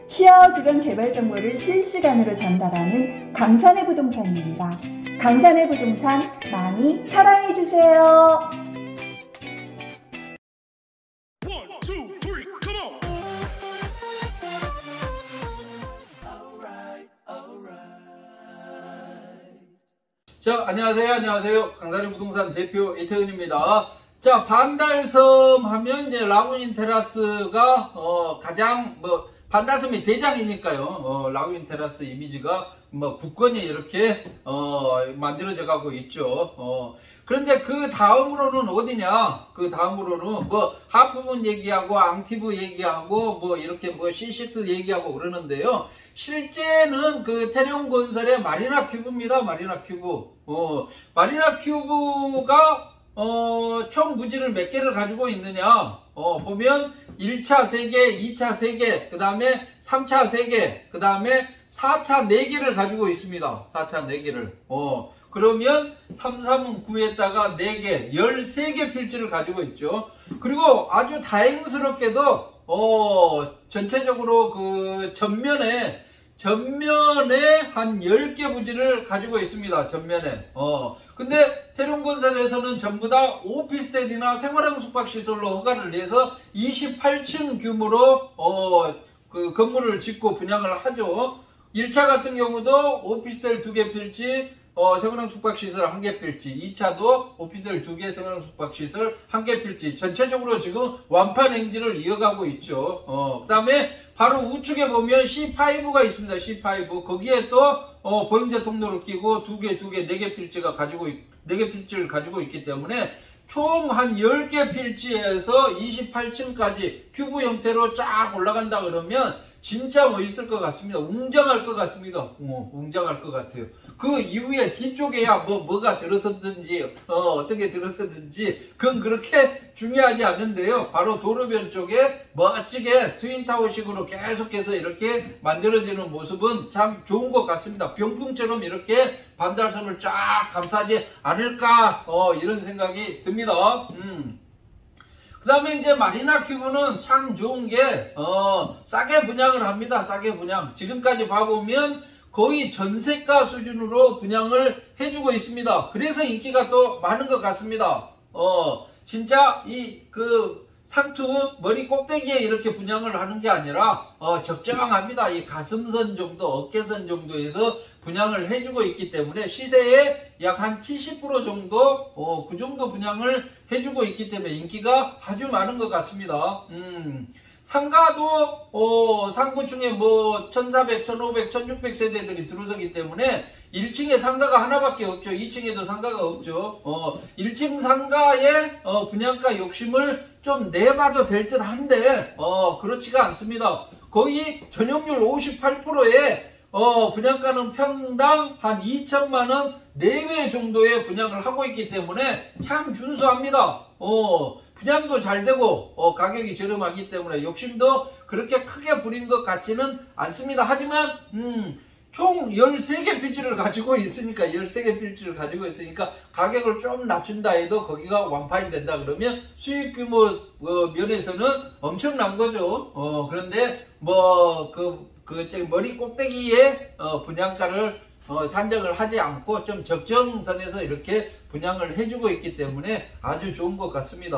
시야와 주변 개발 정보를 실시간으로 전달하는 강산의 부동산입니다. 강산의 부동산 많이 사랑해주세요. 자, 안녕하세요. 강산의 부동산 대표 이태근입니다. 자, 반달섬 하면 이제 라구인 테라스가 가장 반달섬이 대장이니까요. 라구인 테라스 이미지가 굳건히 이렇게 만들어져 가고 있죠. 그런데 그 다음으로는 어디냐? 그 다음으로는 하프문 얘기하고 앙티브 얘기하고 이렇게 C6 얘기하고 그러는데요. 실제는 그 태룡건설의 마리나 큐브입니다. 마리나 큐브. 마리나 큐브가 총 부지를 몇 개를 가지고 있느냐? 보면 1차 3개, 2차 3개, 그 다음에 3차 3개, 그 다음에 4차 4개를 가지고 있습니다. 4차 4개를. 그러면 3, 3은 9에다가 4개, 13개 필지를 가지고 있죠. 그리고 아주 다행스럽게도, 전체적으로 그 전면에 한 10개 부지를 가지고 있습니다. 전면에. 근데 태룡건설에서는 전부 다 오피스텔이나 생활형 숙박시설로 허가를 내서 28층 규모로 그 건물을 짓고 분양을 하죠. 1차 같은 경우도 오피스텔 2개 필지, 생활형 숙박시설 1개 필지, 2차도 오피스텔 2개, 생활형 숙박시설 1개 필지, 전체적으로 지금 완판 행진을 이어가고 있죠. 그 다음에 바로 우측에 보면 C5가 있습니다. C5. 거기에 또 보행자 통로를 끼고 2개, 4개 필지가 4개 필지를 가지고 있기 때문에 총 한 10개 필지에서 28층까지 큐브 형태로 쫙 올라간다 그러면 진짜 멋있을 것 같습니다. 웅장할 것 같습니다. 웅장할 것 같아요. 그 이후에 뒤쪽에야 뭐가 들어섰든지, 어떻게 들어섰든지, 그건 그렇게 중요하지 않는데요. 바로 도로변 쪽에 멋지게 트윈타워식으로 계속해서 이렇게 만들어지는 모습은 참 좋은 것 같습니다. 병풍처럼 이렇게 반달섬을 쫙 감싸지 않을까, 이런 생각이 듭니다. 그 다음에 이제 마리나 큐브는 참 좋은 게, 싸게 분양을 합니다. 싸게 분양. 지금까지 봐보면 거의 전세가 수준으로 분양을 해주고 있습니다. 그래서 인기가 또 많은 것 같습니다. 진짜 상투 머리 꼭대기에 이렇게 분양을 하는 게 아니라 적정합니다. 이 가슴선 정도, 어깨선 정도에서 분양을 해주고 있기 때문에 시세의 약 한 70% 정도 그 정도 분양을 해주고 있기 때문에 인기가 아주 많은 것 같습니다. 상가도 상부층에 1400, 1500, 1600 세대들이 들어서기 때문에 1층에 상가가 하나밖에 없죠. 2층에도 상가가 없죠. 1층 상가의 분양가 욕심을 좀 내봐도 될 듯 한데 그렇지가 않습니다. 거의 전용률 58%에 분양가는 평당 한 2천만원 내외 정도의 분양을 하고 있기 때문에 참 준수합니다. 분양도 잘 되고 가격이 저렴하기 때문에 욕심도 그렇게 크게 부린 것 같지는 않습니다. 하지만 총 13개 필지를 가지고 있으니까 가격을 좀 낮춘다 해도 거기가 완판이 된다 그러면 수익 규모 면에서는 엄청난 거죠. 그런데 머리 꼭대기에 분양가를 산정을 하지 않고 좀 적정선에서 이렇게 분양을 해주고 있기 때문에 아주 좋은 것 같습니다.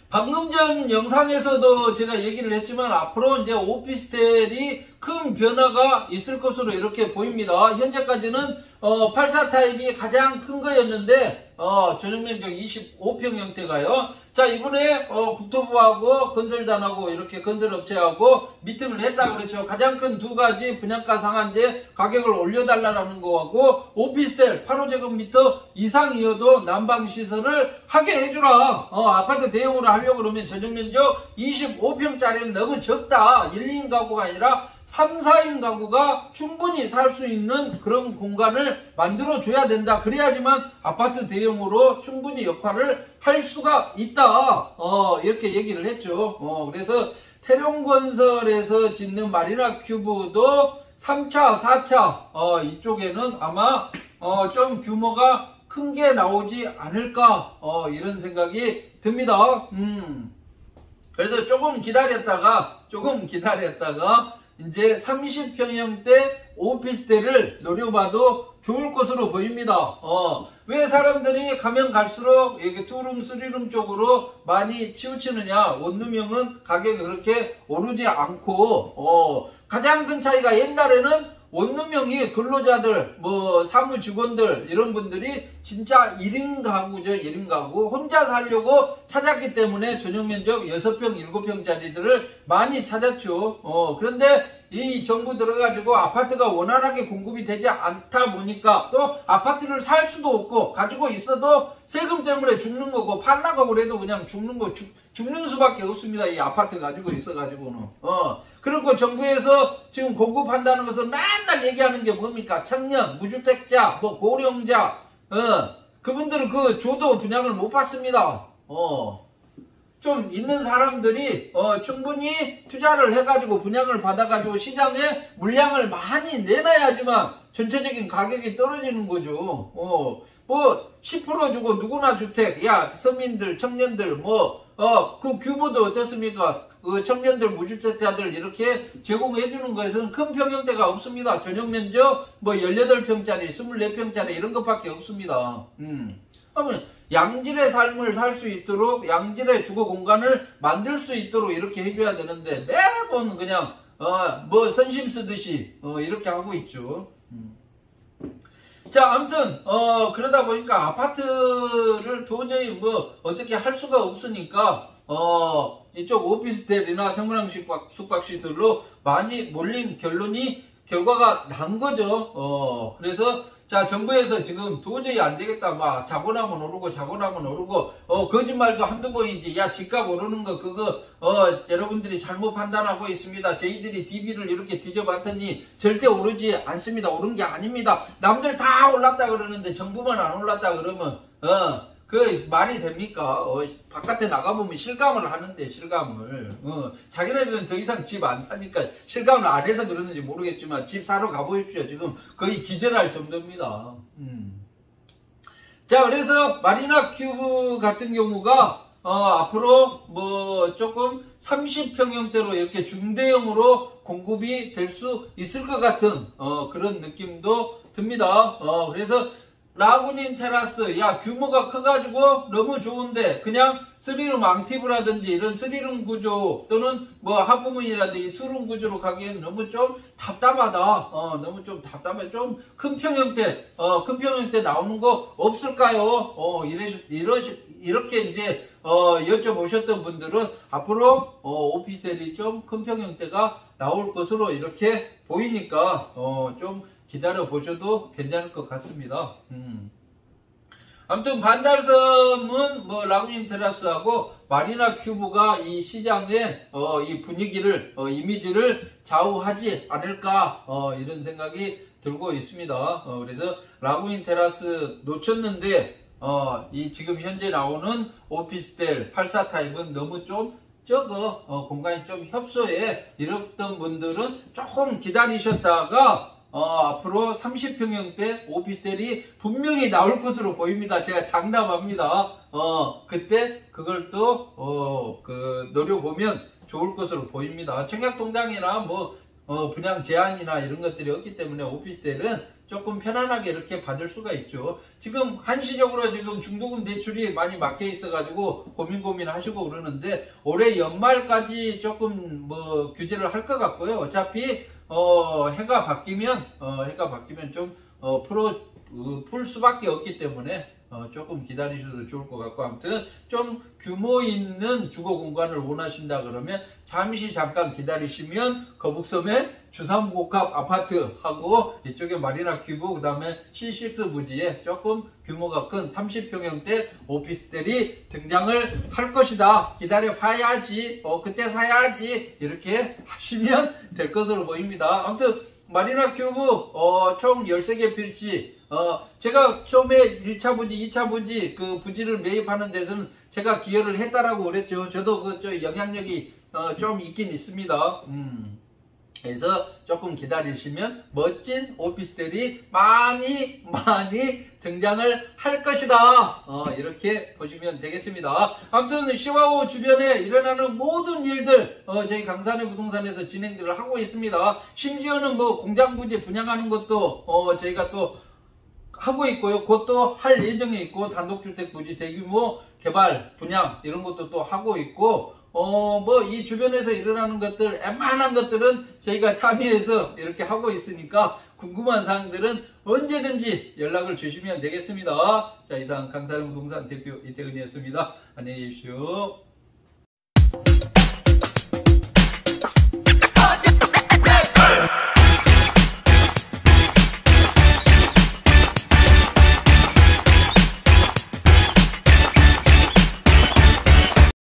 방금 전 영상에서도 제가 얘기를 했지만 앞으로 이제 오피스텔이 큰 변화가 있을 것으로 이렇게 보입니다. 현재까지는 84 타입이 가장 큰 거였는데 전용 면적 25평 형태가요. 자, 이번에 국토부하고 건설단하고 이렇게 건설업체하고 미팅을 했다고 그랬죠. 가장 큰 두 가지 분양가 상한제 가격을 올려달라는 거하고 오피스텔 8호제곱미터 이상이어도 난방시설을 하게 해주라. 아파트 대용으로 하려고 그러면 전용면적 25평짜리는 너무 적다. 1, 2인 가구가 아니라 3, 4인 가구가 충분히 살 수 있는 그런 공간을 만들어줘야 된다. 그래야지만 아파트 대용으로 충분히 역할을 할 수가 있다. 이렇게 얘기를 했죠. 그래서 태룡건설에서 짓는 마리나 큐브도 3차, 4차 이쪽에는 아마 좀 규모가 큰 게 나오지 않을까 이런 생각이 듭니다. 그래서 조금 기다렸다가 이제 30평형대 오피스텔을 노려봐도 좋을 것으로 보입니다. 왜 사람들이 가면 갈수록 이게 투룸, 쓰리룸 쪽으로 많이 치우치느냐? 원룸형은 가격이 그렇게 오르지 않고, 가장 큰 차이가 옛날에는 원룸형이 근로자들, 사무 직원들, 이런 분들이 진짜 1인 가구죠, 1인 가구. 혼자 살려고 찾았기 때문에 전용 면적 6평, 7평짜리들을 많이 찾았죠. 그런데 이 정부 들어가지고 아파트가 원활하게 공급이 되지 않다 보니까 또 아파트를 살 수도 없고 가지고 있어도 세금 때문에 죽는 거고 팔라고 그래도 그냥 죽는 수밖에 없습니다. 이 아파트 가지고 있어가지고는. 그리고 정부에서 지금 공급한다는 것을 맨날 얘기하는 게 뭡니까? 청년, 무주택자, 고령자, 그분들은 줘도 분양을 못 받습니다. 좀 있는 사람들이 충분히 투자를 해가지고 분양을 받아가지고 시장에 물량을 많이 내놔야지만 전체적인 가격이 떨어지는 거죠. 10% 주고 누구나 주택, 서민들, 청년들, 그 규모도 어떻습니까? 청년들, 무주택자들 이렇게 제공해주는 것은 큰 평형대가 없습니다. 전용 면적 18평짜리, 24평짜리 이런 것밖에 없습니다. 그러면 양질의 삶을 살 수 있도록 양질의 주거 공간을 만들 수 있도록 이렇게 해줘야 되는데 매번 그냥 선심 쓰듯이 이렇게 하고 있죠. 자, 아무튼 그러다 보니까 아파트를 도저히 어떻게 할 수가 없으니까 이쪽 오피스텔이나 생활형 숙박시설로 많이 몰린 결과가 난 거죠. 그래서 자, 정부에서 지금 도저히 안 되겠다. 자고 나면 오르고 거짓말도 한두 번이지. 집값 오르는 거 그거 여러분들이 잘못 판단하고 있습니다. 저희들이 DB를 이렇게 뒤져봤더니 절대 오르지 않습니다. 오른 게 아닙니다. 남들 다 올랐다 그러는데 정부만 안 올랐다 그러면 그 말이 됩니까? 바깥에 나가보면 실감을 하는데 실감을 자기네들은 더 이상 집 안 사니까 실감을 안 해서 그러는지 모르겠지만 집 사러 가보십시오. 지금 거의 기절할 정도입니다. 자, 그래서 마리나 큐브 같은 경우가 앞으로 조금 30평형대로 이렇게 중대형으로 공급이 될 수 있을 것 같은 그런 느낌도 듭니다. 그래서 라구닌 테라스, 규모가 커가지고 너무 좋은데, 그냥 3룸 앙티브라든지 이런 3룸 구조, 또는 하프문이라든지 2룸 구조로 가기엔 너무 좀 답답하다. 너무 좀 답답해. 좀 큰 평형대 나오는 거 없을까요? 이렇게 이제, 여쭤보셨던 분들은 앞으로, 오피스텔이 좀 큰 평형대가 나올 것으로 이렇게 보이니까, 좀 기다려 보셔도 괜찮을 것 같습니다. 아무튼 반달섬은 라구닌 테라스하고 마리나 큐브가 이 시장의 이 분위기를 이미지를 좌우하지 않을까 이런 생각이 들고 있습니다. 그래서 라구닌 테라스 놓쳤는데 이 지금 현재 나오는 오피스텔 84 타입은 너무 좀 적어 공간이 좀 협소해 이랬던 분들은 조금 기다리셨다가 앞으로 30평형대 오피스텔이 분명히 나올 것으로 보입니다. 제가 장담합니다. 그때 그걸 또 노려보면 좋을 것으로 보입니다. 청약통장이나 분양 제한이나 이런 것들이 없기 때문에 오피스텔은 조금 편안하게 이렇게 받을 수가 있죠. 지금 한시적으로 지금 중도금 대출이 많이 막혀 있어가지고 고민하시고 그러는데 올해 연말까지 조금 규제를 할 것 같고요. 어차피 해가 바뀌면 좀 풀 수밖에 없기 때문에 조금 기다리셔도 좋을 것 같고, 아무튼 좀 규모 있는 주거 공간을 원하신다 그러면 잠깐 기다리시면 거북섬의 주삼복합 아파트하고 이쪽에 마리나 큐브, 그 다음에 C6 부지에 조금 규모가 큰 30평형대 오피스텔이 등장을 할 것이다. 기다려 봐야지. 그때 사야지. 이렇게 하시면 될 것으로 보입니다. 아무튼 마리나 큐브 총 13개 필지, 제가 처음에 1차 부지, 2차 부지 그 부지를 매입하는 데는 제가 기여를 했다라고 그랬죠. 저도 영향력이 좀 있긴 있습니다. 그래서 조금 기다리시면 멋진 오피스텔이 많이 등장을 할 것이다. 이렇게 보시면 되겠습니다. 아무튼 시와호 주변에 일어나는 모든 일들 저희 강산의 부동산에서 진행들을 하고 있습니다. 심지어는 뭐 공장 부지 분양하는 것도 저희가 또 하고 있고요. 그것도 할 예정에 있고, 단독주택 부지 대규모 개발 분양 이런 것도 또 하고 있고, 뭐 이 주변에서 일어나는 것들, 웬만한 것들은 저희가 참여해서 이렇게 하고 있으니까 궁금한 사항들은 언제든지 연락을 주시면 되겠습니다. 자, 이상 강산의 부동산 대표 이태근이었습니다. 안녕히 계십시오.